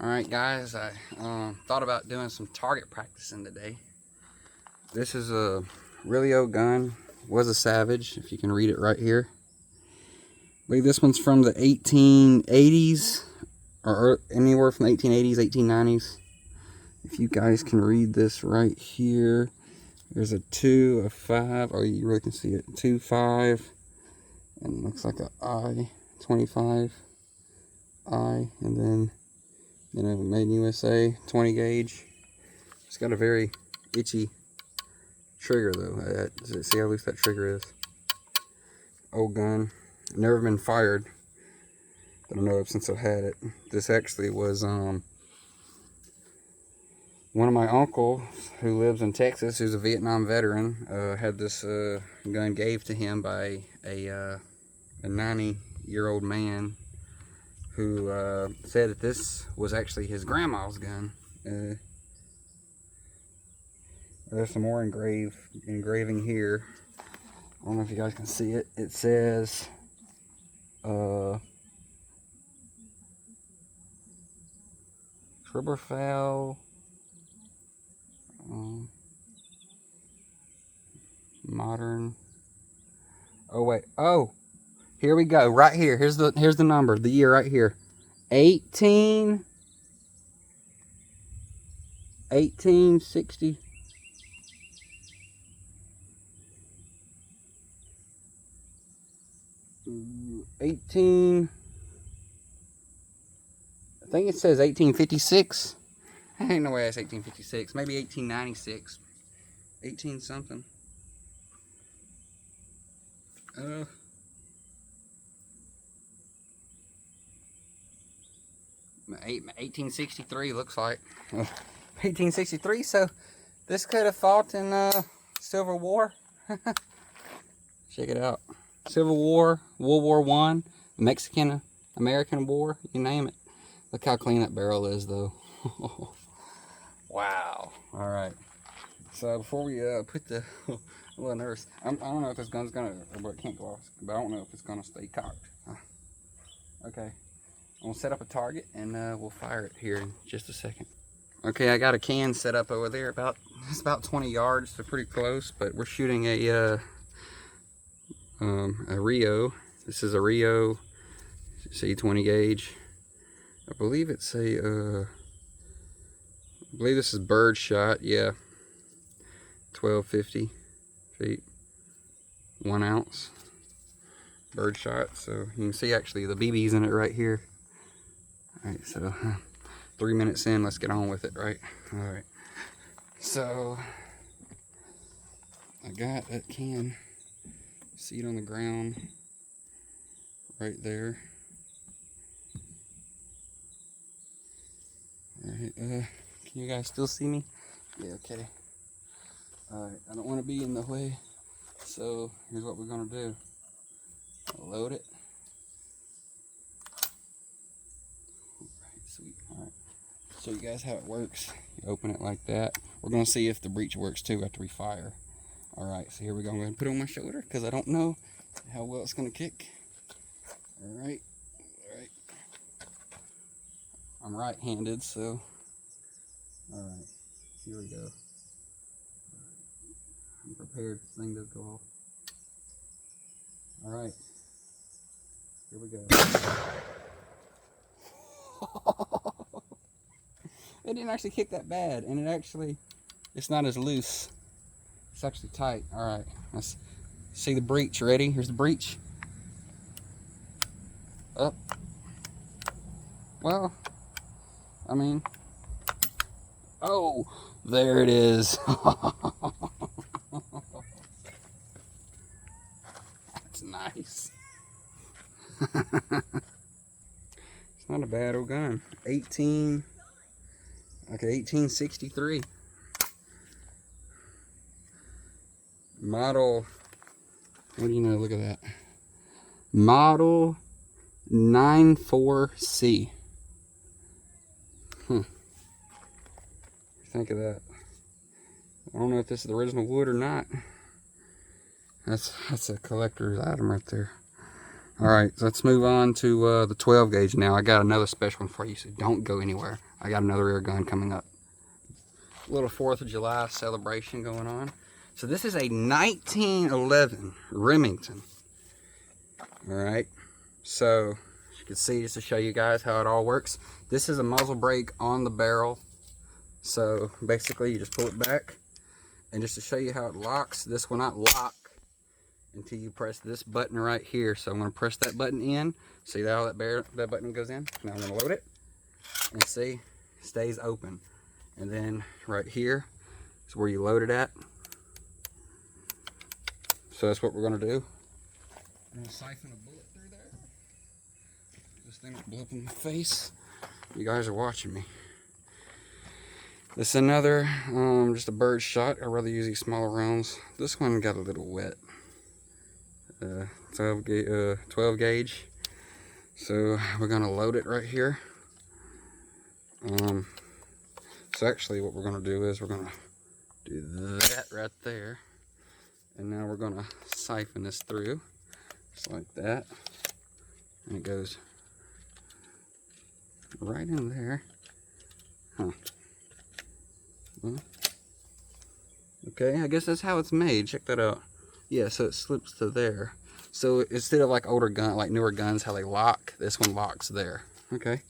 Alright guys, I thought about doing some target practicing today. This is a really old gun. Was a Savage, if you can read it right here. I believe this one's from the 1880s, or anywhere from the 1880s, 1890s. If you guys can read this right here. There's a 2, a 5, oh you really can see it. 2, 5, and it looks like an I, 25, I, and then made in USA, 20 gauge. It's got a very itchy trigger though. See how loose that trigger is. Old gun, never been fired that I know of since I've had it. This actually was one of my uncles who lives in Texas, who's a Vietnam veteran, had this gun gave to him by a 90-year-old man who said that this was actually his grandma's gun. There's some more engraving here. I don't know if you guys can see it. It says Tribberfell modern. Oh wait. Oh, here we go. Right here. Here's the number. The year right here. 1860. 18. I think it says 1856. Ain't no way it's 1856. Maybe 1896. 18 something. 1863 looks like. 1863. So this could have fought in Civil War. Check it out. Civil War, World War I, Mexican-American War, you name it. Look how clean that barrel is, though. Wow. All right. So before we put the little nurse, I don't know if this gun's gonna, but it can't go off. But I don't know if it's gonna stay cocked. Okay. I'm gonna set up a target and we'll fire it here in just a second. Okay, I got a can set up over there. It's about 20 yards, so pretty close. But we're shooting a Rio. This is a Rio. See, 20 gauge. I believe it's a. I believe this is bird shot. Yeah. 1250 feet. 1 ounce. Bird shot. So you can see actually the BB's in it right here. All right. So 3 minutes in. Let's get on with it. Right. All right. So I got that can. See it on the ground right there. Alright, can you guys still see me? Yeah, okay. Alright, I don't want to be in the way, so here's what we're going to do. I'll load it. Alright, sweet. Alright, show you guys how it works. You open it like that. We're going to see if the breech works too after we fire. Alright, so here we go. I'm going to put it on my shoulder because I don't know how well it's going to kick. Alright. Alright. I'm right-handed, so. Alright. Here we go. I'm prepared. This thing does go off. Alright. Here we go. It didn't actually kick that bad, and it's not as loose. It's actually tight. Alright, let's see the breech. Ready? Here's the breech. Up. Well, I mean, oh, there it is. That's nice. It's not a bad old gun. 1863. Model, what do you know? Look at that. Model 94C. Think of that. I don't know if this is the original wood or not. That's a collector's item right there. Alright, so let's move on to the 12 gauge now. I got another special one for you, so don't go anywhere. I got another air gun coming up. A little 4th of July celebration going on. So this is a 1911 Remington. Alright, so as you can see, just to show you guys how it all works, this is a muzzle brake on the barrel. So basically you just pull it back, and just to show you how it locks, this will not lock until you press this button right here. So I'm going to press that button in. See how that button goes in? Now I'm going to load it, and see, it stays open. And then right here is where you load it at. So that's what we're going to do. I'm going to siphon a bullet through there. This thing will blow up in my face. You guys are watching me. This is another, just a bird shot. I'd rather use these smaller rounds. This one got a little wet. 12 gauge. So we're gonna load it right here. So actually what we're gonna do is we're gonna do that right there. And now we're gonna siphon this through, just like that. And it goes right in there. Huh. Well, okay, I guess that's how it's made. Check that out. Yeah, so it slips to there. So instead of like newer guns, how they lock, this one locks there. Okay,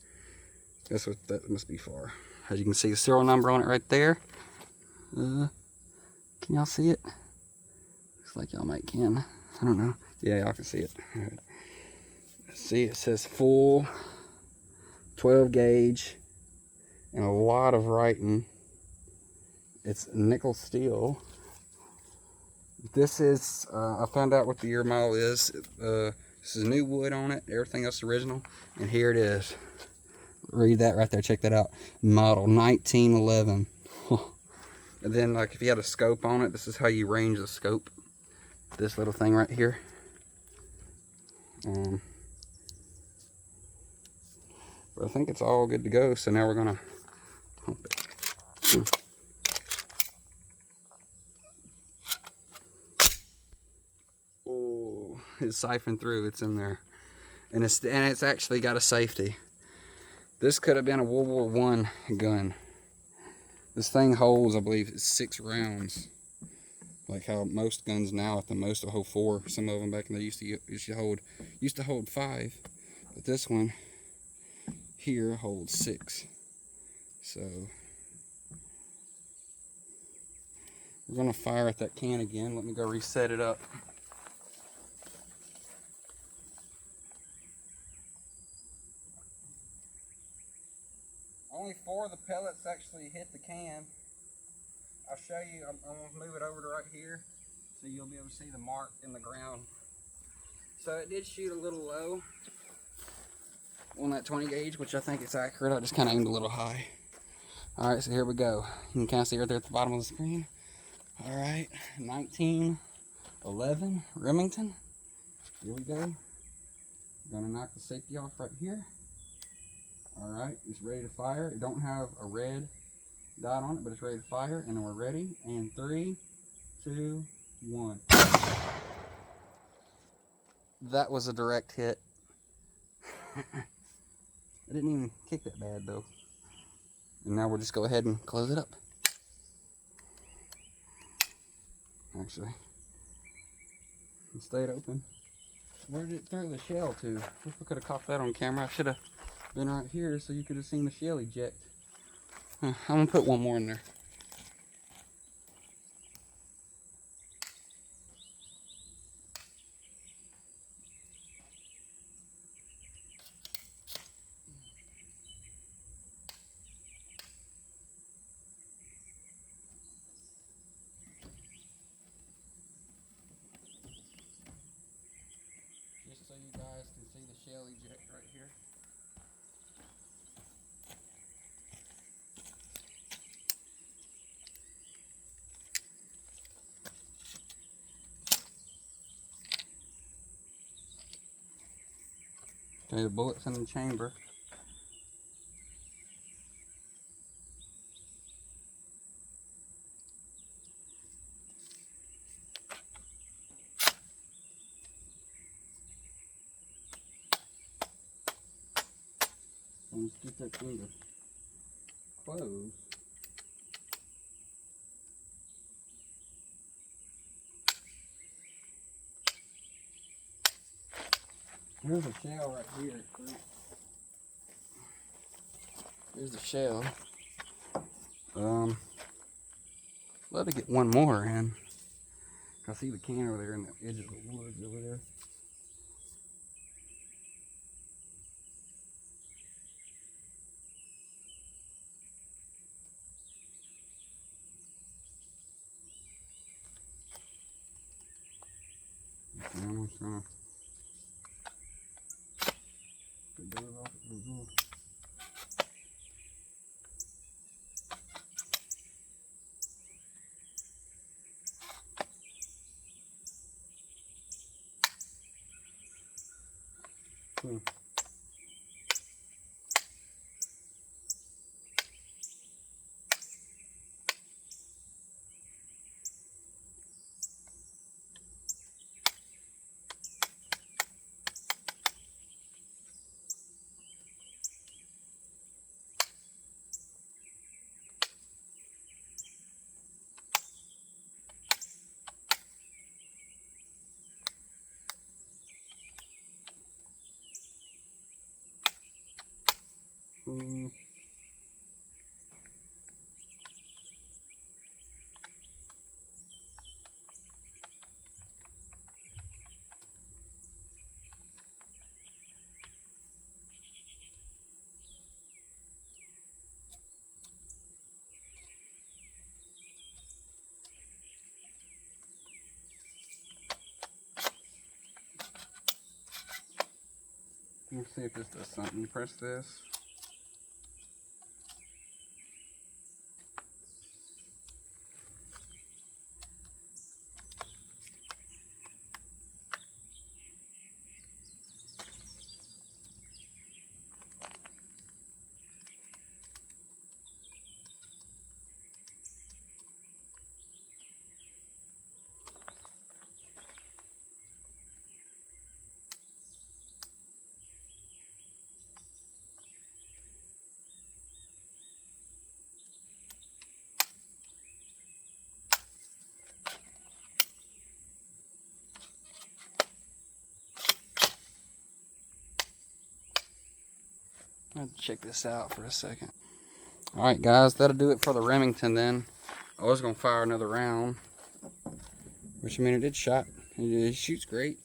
that's what that must be for. As you can see, the serial number on it right there. Can y'all see it? Looks like y'all might can. I don't know. Yeah, y'all can see it. All right. See, it says full 12 gauge and a lot of writing. It's nickel steel. This is, I found out what the year model is. This is new wood on it. Everything else is original. And here it is. Read that right there. Check that out. Model 1911. And then, like, if you had a scope on it, this is how you range the scope. This little thing right here. But I think it's all good to go. So now we're gonna pump it. Oh, it's siphoned through. It's in there, and it's actually got a safety. This could have been a World War I gun. This thing holds, I believe, 6 rounds. Like how most guns now, at the most, will hold 4. Some of them back in the used to hold 5, but this one here holds 6. So we're gonna fire at that can again. Let me go reset it up. Only 4 of the pellets actually hit the can. I'll show you. I'm gonna move it over to right here, so you'll be able to see the mark in the ground. So it did shoot a little low on that 20 gauge, which I think is accurate. I just kind of aimed a little high. All right, so here we go. You can kind of see right there at the bottom of the screen. All right, 1911 Remington. Here we go. Gonna knock the safety off right here. All right, it's ready to fire. It don't have a red dot on it, but it's ready to fire, and then we're ready. And 3, 2, 1. That was a direct hit. I didn't even kick that bad though. And now we'll just go ahead and close it up. Actually, it stayed open. Where did it throw the shell to? Wish I could have caught that on camera. I should have been right here so you could have seen the shell eject. I'm gonna put one more in there. Just so you guys can see the shell eject right here. Okay, the bullet's in the chamber. Just get that thing to close. Here's a shell right here. Here's the shell. Love to get one more in. I see the can over there in the edge of the woods over there. I'm just gonna put those off as well. Let's see if this does something. You press this. I'll check this out for a second. Alright guys, that'll do it for the Remington then. I was going to fire another round, which I mean it did shot. It shoots great.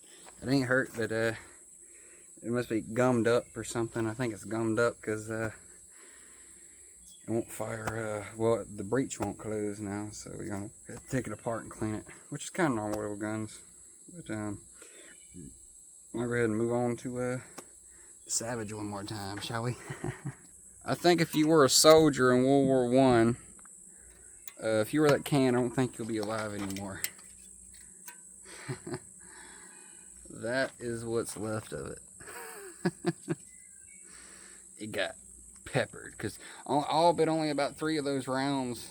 It ain't hurt, but it must be gummed up or something. I think it's gummed up because it won't fire, well, the breech won't close now, so we're going to take it apart and clean it, which is kind of normal with guns. But I'll go ahead and move on to Savage one more time, shall we? I think if you were a soldier in World War I, if you were that can, I don't think you'll be alive anymore. That is what's left of it. It got peppered, because all but only about 3 of those rounds,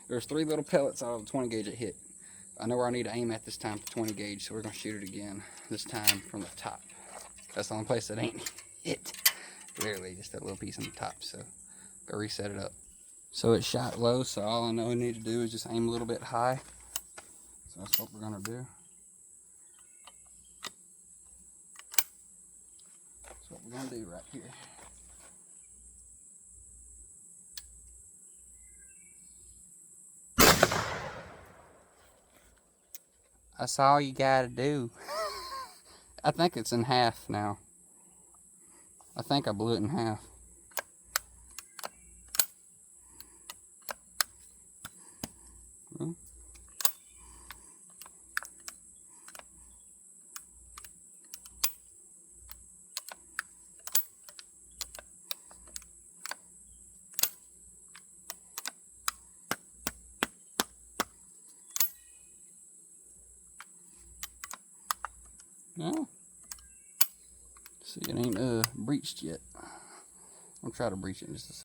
there's 3 little pellets out of the 20 gauge it hit. I know where I need to aim at this time for 20 gauge, so we're going to shoot it again, this time from the top. That's the only place that ain't hit. Literally just that little piece on the top, so go reset it up. So it shot low, so all I know I need to do is just aim a little bit high. So that's what we're going to do. That's what we're going to do right here. That's all you got to do. I think it's in half now. I think I blew it in half. Well, no. See, it ain't breached yet. I'll try to breach it in just a second.